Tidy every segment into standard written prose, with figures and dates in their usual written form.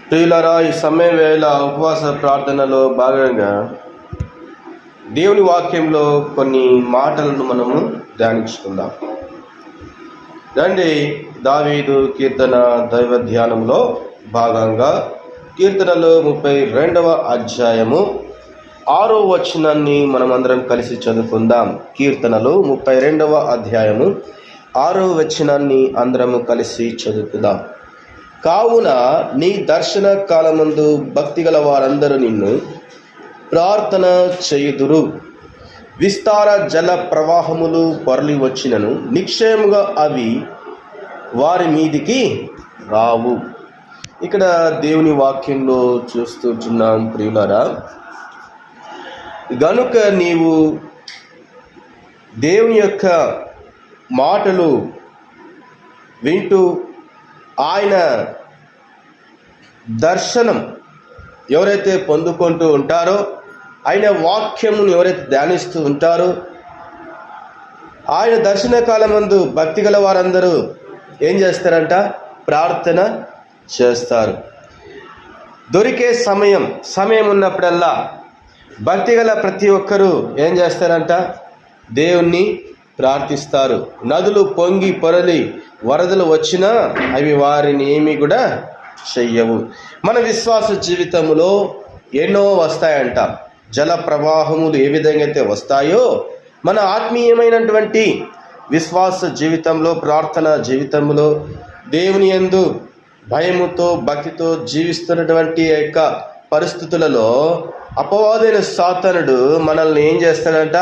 ప్రియులారా, ఈ సమయ వేళ ఉపవాస ప్రార్థనలో భాగంగా దేవుని వాక్యంలో కొన్ని మాటలను మనము ధ్యానించుకుందాం. రండి, దావీదు కీర్తన దైవ ధ్యానంలో భాగంగా కీర్తనలు 32వ అధ్యాయము 6వ వచనాన్ని మనం అందరం కలిసి చదువుకుందాం. కీర్తనలు 32వ అధ్యాయము 6వ వచనాన్ని అందరము కలిసి చదువుకుందాం. కావున నీ దర్శన కాలమందు భక్తి గల వారందరూ నిన్ను ప్రార్థన చేయుదురు. విస్తార జల ప్రవాహములు పొరలి వచ్చినను నిశ్చయముగా అవి వారి మీదికి రావు. ఇక్కడ దేవుని వాక్యంలో చూస్తున్నాం ప్రియులారా. గనుక నీవు దేవుని యొక్క మాటలు వింటూ ఆయన దర్శనం ఎవరైతే పొందుకుంటూ ఉంటారో, ఆయన వాక్యమును ఎవరైతే ధ్యానిస్తూ ఉంటారో, ఆయన దర్శన కాలమందు భక్తి గల వారందరూ ఏం చేస్తారంట? ప్రార్థన చేస్తారు. దొరికే సమయం ఉన్నప్పుడల్లా భక్తి గల ప్రతి ఒక్కరూ ఏం చేస్తారంట? దేవుణ్ణి ప్రార్థిస్తారు. నదులు పొంగి పొరలి వరదలు వచ్చినా అవి వారిని ఏమీ కూడా చెయ్యవు. మన విశ్వాస జీవితంలో ఎన్నో వస్తాయంట. జల ప్రవాహములు ఏ విధంగా అయితే వస్తాయో, మన ఆత్మీయమైనటువంటి విశ్వాస జీవితంలో, ప్రార్థన జీవితంలో దేవుని యందు భయముతో భక్తితో జీవిస్తున్నటువంటి యొక్క పరిస్థితులలో అపవాదైన సాతానుడు మనల్ని ఏం చేస్తాడంట?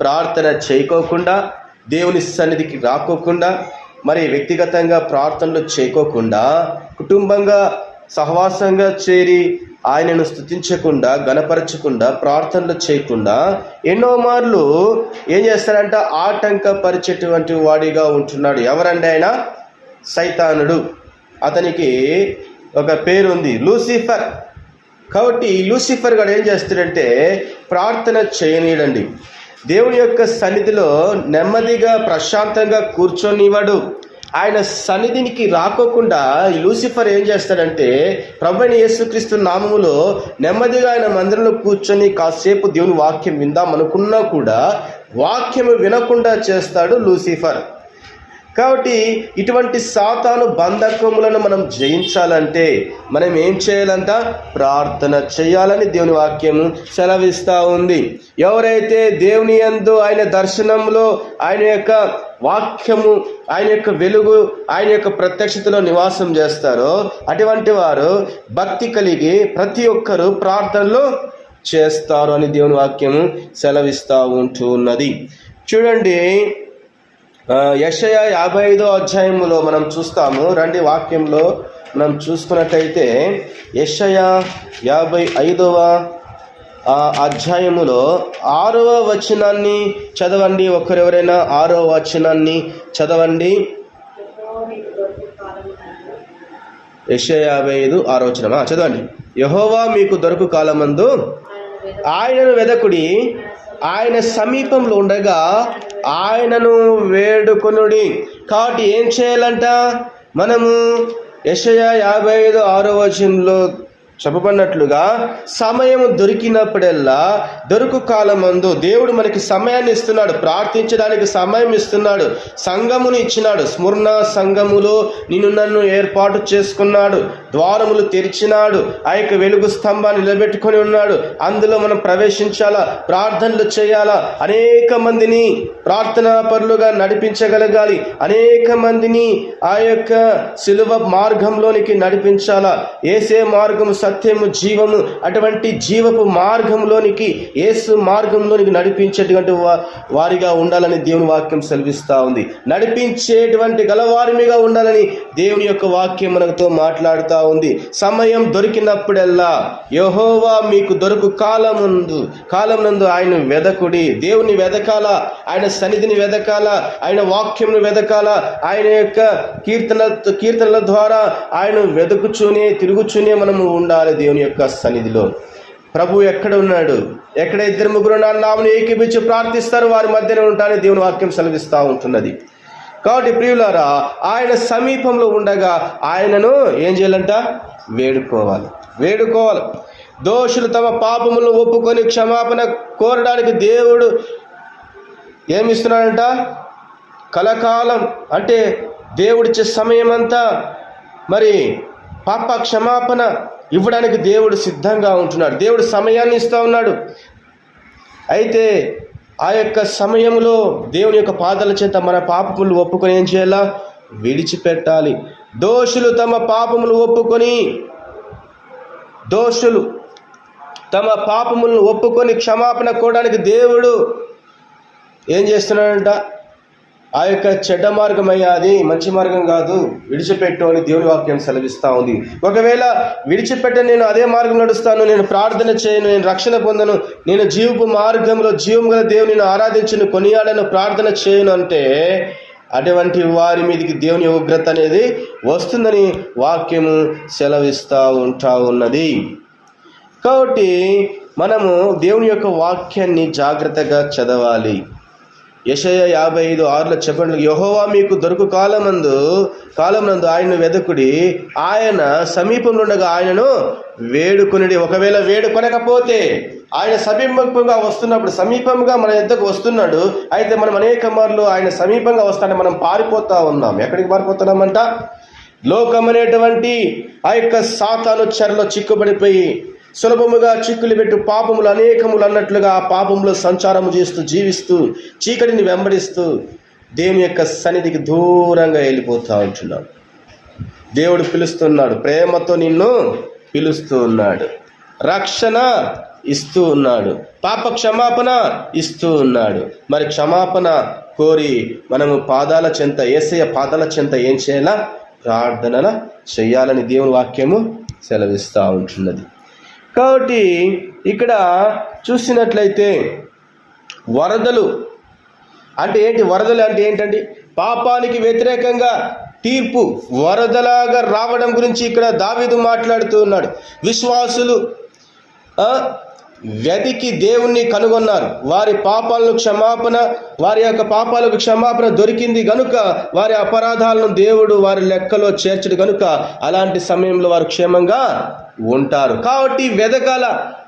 ప్రార్థన చేయకోకుండా, దేవుని సన్నిధికి రాకోకుండా, మరి వ్యక్తిగతంగా ప్రార్థనలు చేయకోకుండా, కుటుంబంగా సహవాసంగా చేరి ఆయనను స్తుతించకుండా, గణపరచకుండా, ప్రార్థనలు చేయకుండా ఎన్నో మార్లు ఏం చేస్తాడంట? ఆటంకపరిచేటువంటి వాడిగా ఉంటున్నాడు. ఎవరండి ఆయన? సైతానుడు. అతనికి ఒక పేరు ఉంది, లూసిఫర్. కాబట్టి లూసిఫర్ గారు ఏం చేస్తాడంటే ప్రార్థన చేయనీయడండి. దేవుని యొక్క సన్నిధిలో నెమ్మదిగా ప్రశాంతంగా కూర్చొనివాడు. ఆయన సన్నిధినికి రాకోకుండా లూసిఫర్ ఏం చేస్తాడంటే ప్రభువైన యేసుక్రీస్తు నామములో నెమ్మదిగా ఆయన మందిరంలో కూర్చొని కాసేపు దేవుని వాక్యం విందాం అనుకున్నా కూడా వాక్యము వినకుండా చేస్తాడు లూసిఫర్. కాబట్టి ఇటువంటి సాతాను బంధకములను మనం జయించాలంటే మనం ఏం చేయాలంట? ప్రార్థన చేయాలని దేవుని వాక్యము సెలవిస్తూ ఉంది. ఎవరైతే దేవుని యందు ఆయన దర్శనంలో, ఆయన యొక్క వాక్యము, ఆయన యొక్క వెలుగు, ఆయన యొక్క ప్రత్యక్షతలో నివాసం చేస్తారో అటువంటి వారు భక్తి కలిగి ప్రతి ఒక్కరూ ప్రార్థనలు చేస్తారు అని దేవుని వాక్యము సెలవిస్తూ ఉంటూ ఉన్నది. చూడండి, యెషయా 55వ అధ్యాయంలో మనం చూస్తాము. రండి, వాక్యంలో మనం చూసుకున్నట్టయితే యెషయా 55వ అధ్యాయములో 6వ వచనాన్ని చదవండి. ఒకరెవరైనా 6వ వచనాన్ని చదవండి. యెషయా 55 6వ వచనమా? చదవండి. యెహోవా మీకు దొరకు కాలమందు ఆయనను వెదకుడి, ఆయన సమీపంలో ఉండగా ఆయనను వేడుకొనుడి. కాబట్టి ఏం చేయాలంట? మనము యెషయా 55 6వ వచనంలో చెప్పబడినట్లుగా సమయం దొరికినప్పుడల్లా, దొరుకు కాలమందు దేవుడు మనకి సమయాన్ని ఇస్తున్నాడు, ప్రార్థించడానికి సమయం ఇస్తున్నాడు, సంఘమును ఇచ్చినాడు. స్మరణ సంఘములో నిన్ను నన్ను ఏర్పాటు చేసుకున్నాడు, ద్వారములు తెరిచినాడు, ఆ యొక్క వెలుగు స్తంభాన్ని నిలబెట్టుకొని ఉన్నాడు. అందులో మనం ప్రవేశించాలా, ప్రార్థనలు చేయాలా, అనేక మందిని ప్రార్థనా పరులుగా నడిపించగలగాలి, అనేక మందిని ఆ యొక్క సిలువ మార్గంలోనికి నడిపించాలా. యేసే మార్గము, సత్యము, జీవము, అటువంటి జీవపు మార్గంలోనికి, యేసు మార్గంలోనికి నడిపించేటువంటి వారిగా ఉండాలని దేవుని వాక్యం సెలవిస్తూ ఉంది. నడిపించేటువంటి గలవారిగా ఉండాలని దేవుని యొక్క వాక్యం మనతో మాట్లాడుతూ ఉంది. సమయం దొరికినప్పుడల్లా యెహోవా మీకు దొరుకు కాలమునందు ఆయన వెదకుడి. దేవుని వెదకాల, ఆయన సన్నిధిని వెదకాల, ఆయన వాక్యంను వెదకాల, ఆయన యొక్క కీర్తనల ద్వారా ఆయన వెతుకుచూనే తిరుగుచూనే మనము ఉండాలి దేవుని యొక్క సన్నిధిలో. ప్రభు ఎక్కడ ఉన్నాడు? ఎక్కడ 2 3 నామమును ఏకీభించి ప్రార్థిస్తారు వారి మధ్యనే ఉంటానని దేవుని వాక్యం సెలవిస్తూ ఉంటున్నది. కాబట్టి ప్రియులారా, ఆయన సమీపంలో ఉండగా ఆయనను ఏం చేయాలంట? వేడుకోవాలి. దోషులు తమ పాపములను ఒప్పుకొని క్షమాపణ కోరడానికి దేవుడు ఏమిస్తున్నాడంట? కలకాలం, అంటే దేవుడిచ్చే సమయం అంతా మరి పాప క్షమాపణ ఇవ్వడానికి దేవుడు సిద్ధంగా ఉంటున్నాడు. దేవుడు సమయాన్ని ఇస్తూ ఉన్నాడు. అయితే ఆ యొక్క సమయంలో దేవుని యొక్క పాదాల చేత మన పాపములు ఒప్పుకొని ఏం చేయాలా? విడిచిపెట్టాలి. దోషులు తమ పాపములు ఒప్పుకొని క్షమాపణ కోరడానికి దేవుడు ఏం చేస్తున్నాడంట? ఆ యొక్క చెడ్డ మార్గం అయ్యా, అది మంచి మార్గం కాదు, విడిచిపెట్టు అని దేవుని వాక్యం సెలవిస్తూ ఉంది. ఒకవేళ విడిచిపెట్టని నేను అదే మార్గం నడుస్తాను, నేను ప్రార్థన చేయను, నేను రక్షణ పొందను, నేను జీవపు మార్గంలో జీవం గల దేవుని ఆరాధించను, కొనియాడను, ప్రార్థన చేయను అంటే అటువంటి వారి మీదకి దేవుని ఉగ్రత అనేది వస్తుందని వాక్యము సెలవిస్తూ ఉన్నది. కాబట్టి మనము దేవుని యొక్క వాక్యాన్ని జాగ్రత్తగా చదవాలి. యెషయా 55:6 చెప్పండి, యెహోవా మీకు దొరుకు కాలమందు ఆయనను వెదకుడి, ఆయన సమీపంలో ఉండగా ఆయనను వేడుకొనిడి. ఒకవేళ వేడుకొనకపోతే ఆయన సమీపంగా మన యొద్దకు వస్తున్నాడు. అయితే మనం అనేక మార్లు ఆయన సమీపంగా వస్తానే మనం పారిపోతా ఉన్నాం. ఎక్కడికి పారిపోతున్నామంట? లోకమనేటువంటి ఆ యొక్క సాతాను చెరలో చిక్కుబడిపోయి సులభముగా చిక్కులు పెట్టు పాపములు అనేకములు అన్నట్లుగా ఆ పాపములో సంచారము చేస్తూ జీవిస్తూ చీకటిని వెంబడిస్తూ దేవుని యొక్క సన్నిధికి దూరంగా వెళ్ళిపోతూ ఉంటున్నాం. దేవుడు పిలుస్తున్నాడు, ప్రేమతో నిన్ను పిలుస్తూ ఉన్నాడు, రక్షణ ఇస్తూ ఉన్నాడు, పాప క్షమాపణ ఇస్తూ ఉన్నాడు. మరి క్షమాపణ కోరి మనము యేసయ్య పాదాల చెంత ఏం చేయాలా? ప్రార్థన చెయ్యాలని దేవుని వాక్యము సెలవిస్తూ ఉంటున్నది. కాబట్టి ఇక్కడ చూసినట్లయితే వరదలు అంటే ఏంటి? వరదలు అంటే ఏంటండి? పాపానికి వ్యతిరేకంగా తీర్పు వరదలాగా రావడం గురించి ఇక్కడ దావీదు మాట్లాడుతూ ఉన్నాడు. విశ్వాసులు వెతికి దేవుణ్ణి కనుగొన్నారు. వారి యొక్క పాపాలకు క్షమాపణ దొరికింది గనుక వారి అపరాధాలను దేవుడు వారి లెక్కలో చేర్చడు గనుక అలాంటి సమయంలో వారు క్షేమంగా ఉంటారు. కాబట్టి వెదకాల.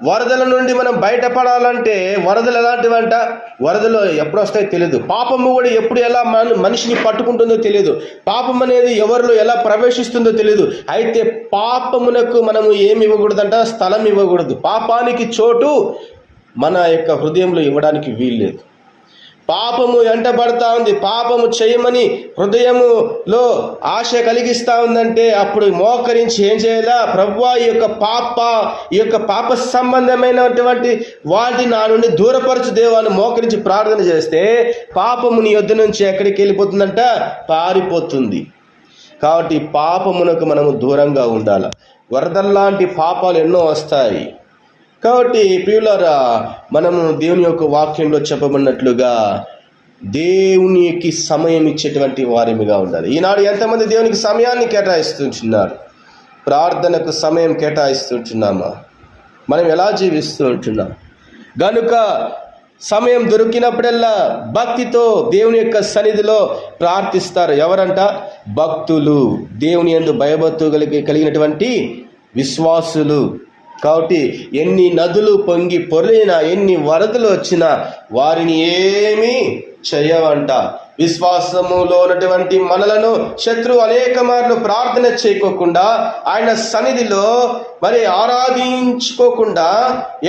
వరదల నుండి మనం బయటపడాలంటే వరదలు ఎలాంటివంట? వరదలు ఎప్పుడు వస్తాయో తెలియదు. పాపము కూడా ఎప్పుడు ఎలా మనిషిని పట్టుకుంటుందో తెలియదు. పాపం అనేది ఎవరిలో ఎలా ప్రవేశిస్తుందో తెలియదు. అయితే పాపమునకు మనము ఏమి ఇవ్వకూడదంట? స్థలం ఇవ్వకూడదు. పాపానికి చోటు మన యొక్క హృదయంలో ఇవ్వడానికి వీల్లేదు. పాపము వెంటబడతా ఉంది, పాపము చేయమని హృదయములో ఆశ కలిగిస్తూ ఉందంటే అప్పుడు మోకరించి ఏం చేయాలా? ప్రభువా, ఈ యొక్క పాప సంబంధమైనటువంటి వాటిని నా నుండి దూరపరచు దేవాన్ని మోకరించి ప్రార్థన చేస్తే పాపము నీ యొద్ద నుంచి ఎక్కడికి వెళ్ళిపోతుందంట? పారిపోతుంది. కాబట్టి పాపమునకు మనము దూరంగా ఉండాలి. వరదల్లాంటి పాపాలు ఎన్నో వస్తాయి. కాబట్టి ప్రియులారా, మనము దేవుని యొక్క వాక్యంలో చెప్పబడినట్లుగా దేవునికి సమయం ఇచ్చేటువంటి వారిగా ఉండాలి. ఈనాడు ఎంతమంది దేవునికి సమయాన్ని కేటాయిస్తుంటున్నారు? ప్రార్థనకు సమయం కేటాయిస్తుంటున్నామా? మనం ఎలా జీవిస్తూ ఉంటున్నాం? గనుక సమయం దొరికినప్పుడల్లా భక్తితో దేవుని యొక్క సన్నిధిలో ప్రార్థిస్తారు. ఎవరంట? భక్తులు, దేవుని యందు భయభక్తులు కలిగినటువంటి విశ్వాసులు. కాబట్టి ఎన్ని నదులు పొంగి పొర్లినా, ఎన్ని వరదలు వచ్చినా వారిని ఏమీ చేయవంట. విశ్వాసములో ఉన్నటువంటి మనలను శత్రువు అనేక మార్లు ప్రార్థన చేయకోకుండా, ఆయన సన్నిధిలో మరి ఆరాధించుకోకుండా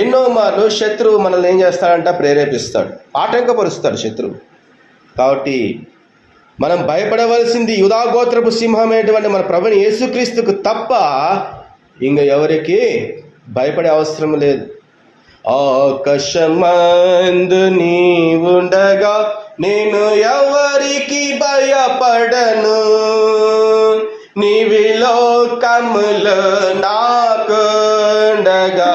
ఎన్నో మార్లు శత్రువు మనల్ని ఏం చేస్తాడంట? ప్రేరేపిస్తాడు, ఆటంకపరుస్తాడు శత్రువు. కాబట్టి మనం భయపడవలసింది యూదా గోత్రపు సింహమైనటువంటి మన ప్రభుని యేసుక్రీస్తుకు తప్ప ఇంకా ఎవరికి భయపడే అవసరం లేదు. ఆకాశమందు నీవుండగా నేను ఎవరికి భయపడను, నీవిలోకములో నాకుండగా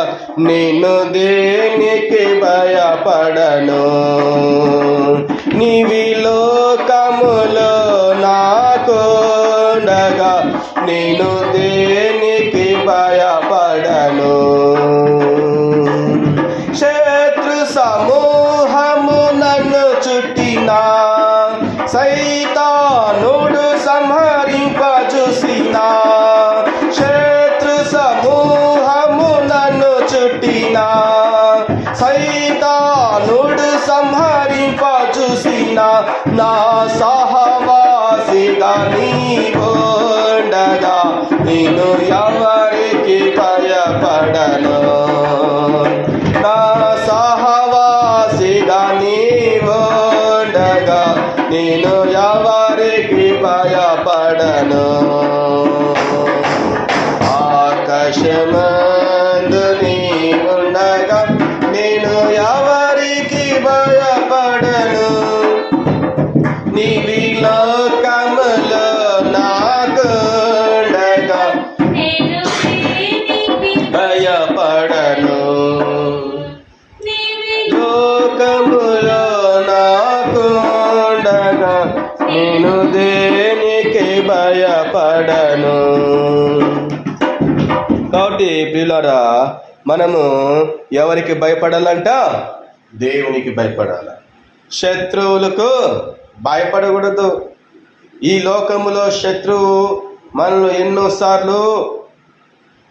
నేను దేనికి భయపడను, నీవిలోకములో నాకుండగా నేను దేనికి భయపడను. శత్రు సమూహము నన్ను చుట్టినా, సైతాను నా సహవాసిగా నీవుండగా నేను ఎవరికి భయపడను. నా సహవాసిగా నీవుండగా నేను ఎవరికి భయపడను. ఆకాశమందు నీవుండగా నేను ఎవరికి భయపడను. నీవి లోకములో నాకుండగా భయపడను. లోకములో నాకుండగా నేను దేనికి భయపడను. కాబట్టి ప్రియులారా, మనము ఎవరికి భయపడాలంట? దేవునికి భయపడాలి. శత్రువులకు భయపడకూడదు. ఈ లోకములో శత్రువు మనల్ని ఎన్నోసార్లు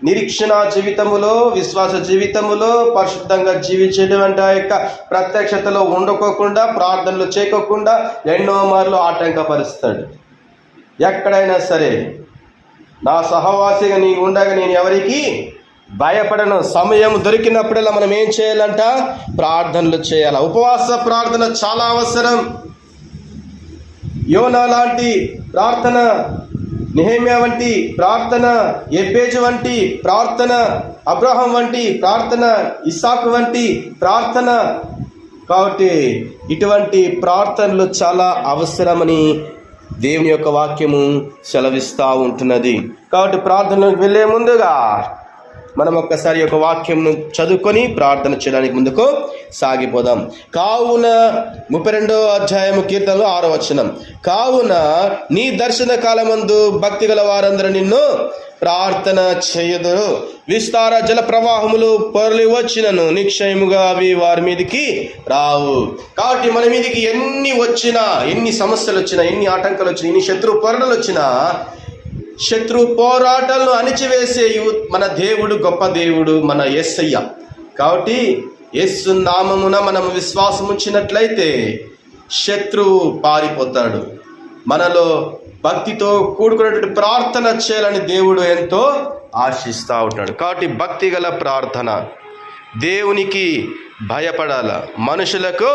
నిరీక్షణ జీవితములో, విశ్వాస జీవితములో పరిశుద్ధంగా జీవించేటువంటి ఆ యొక్క ప్రత్యక్షతలో ఉండకోకుండా, ప్రార్థనలు చేయకోకుండా ఎన్నో మార్లు ఆటంకపరుస్తాడు. ఎక్కడైనా సరే నా సహవాసిగా నీ ఉండగా నేను ఎవరికి భయపడను. సమయం దొరికినప్పుడల్లా మనం ఏం చేయాలంట? ప్రార్థనలు చేయాలి. ఉపవాస ప్రార్థన చాలా అవసరం. యోనా లాంటి ప్రార్థన, నెహెమ్యా వంటి ప్రార్థన, ఎబ్బేజు వంటి ప్రార్థన, అబ్రహాం వంటి ప్రార్థన, ఇస్సాకు వంటి ప్రార్థన. కాబట్టి ఇటువంటి ప్రార్థనలు చాలా అవసరమని దేవుని యొక్క వాక్యము సెలవిస్తూ ఉంటున్నది. కాబట్టి ప్రార్థనలోకి వెళ్ళే ముందుగా మనం ఒక్కసారి యొక్క వాక్యంను చదువుకొని ప్రార్థన చేయడానికి ముందుకు సాగిపోదాం. కావున 32వ అధ్యాయము కీర్తనలో 6వ వచనం, కావున నీ దర్శన కాలమందు భక్తి గల వారందరూ నిన్ను ప్రార్థన చేయదురు. విస్తార జల ప్రవాహములు పొరలి వచ్చినను నిశ్చయముగా అవి వారి మీదకి రావు. కాబట్టి మన మీదకి ఎన్ని వచ్చినా, ఎన్ని సమస్యలు వచ్చినా, ఎన్ని ఆటంకాలు వచ్చినా, ఎన్ని శత్రు పొరలు వచ్చినా, శత్రు పోరాటాలను అణిచివేసే మన దేవుడు గొప్ప దేవుడు, మన యేసయ్య. కాబట్టి యేసు నామమున మనం విశ్వాసం ఉంచినట్లయితే శత్రువు పారిపోతాడు. మనలో భక్తితో కూడుకున్నటువంటి ప్రార్థన చేయాలని దేవుడు ఎంతో ఆశిస్తూ ఉంటాడు. కాబట్టి భక్తి గల ప్రార్థన, దేవునికి భయపడాల, మనుషులకు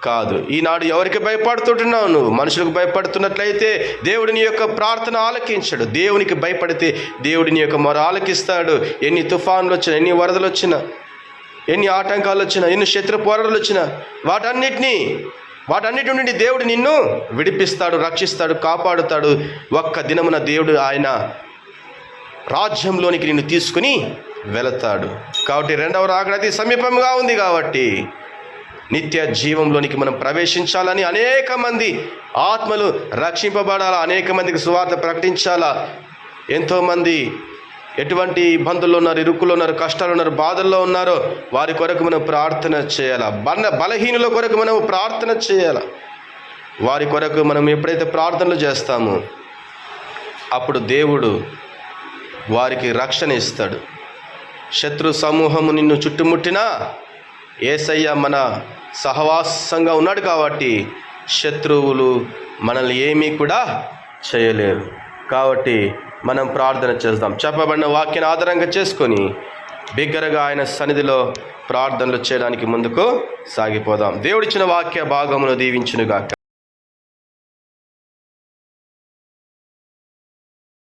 కాదు. ఈనాడు ఎవరికి భయపడుతుంటున్నావు? నువ్వు మనుషులకు భయపడుతున్నట్లయితే దేవుడు నీ యొక్క ప్రార్థన ఆలకించడు. దేవునికి భయపడితే దేవుడు నీ యొక్క మొర ఆలకిస్తాడు. ఎన్ని తుఫాన్లు వచ్చినా, ఎన్ని వరదలు వచ్చినా, ఎన్ని ఆటంకాలు వచ్చినా, ఎన్ని శత్రు పోరాటాలు వచ్చినా, వాటన్నిటి నుండి దేవుడు నిన్ను విడిపిస్తాడు, రక్షిస్తాడు, కాపాడుతాడు. ఒక్క దినమున దేవుడు ఆయన రాజ్యంలోనికి నిన్ను తీసుకుని వెళతాడు. కాబట్టి రెండవ రాకడ అతి సమీపంగా ఉంది. కాబట్టి నిత్య జీవంలోనికి మనం ప్రవేశించాలని, అనేక మంది ఆత్మలు రక్షింపబడాలా, అనేక మందికి సువార్త ప్రకటించాలా. ఎంతోమంది ఎటువంటి ఇబ్బందుల్లో ఉన్నారు, ఇరుకుల్లో ఉన్నారు, కష్టాలు ఉన్నారు, బాధల్లో ఉన్నారో వారి కొరకు మనం ప్రార్థన చేయాలా. బలహీనుల కొరకు మనం ప్రార్థన చేయాలా. వారి కొరకు మనం ఎప్పుడైతే ప్రార్థనలు చేస్తామో అప్పుడు దేవుడు వారికి రక్షణ ఇస్తాడు. శత్రు సమూహము నిన్ను చుట్టుముట్టినా యేసయ్య మన సహవాసంగా ఉన్నాడు. కాబట్టి శత్రువులు మనల్ని ఏమీ కూడా చేయలేరు. కాబట్టి మనం ప్రార్థన చేద్దాం. చెప్పబడిన వాక్యాన్ని ఆధారంగా చేసుకొని బిగ్గరగా ఆయన సన్నిధిలో ప్రార్థనలు చేయడానికి ముందుకు సాగిపోదాం. దేవుడిచ్చిన వాక్య భాగమును దీవించునుగాక.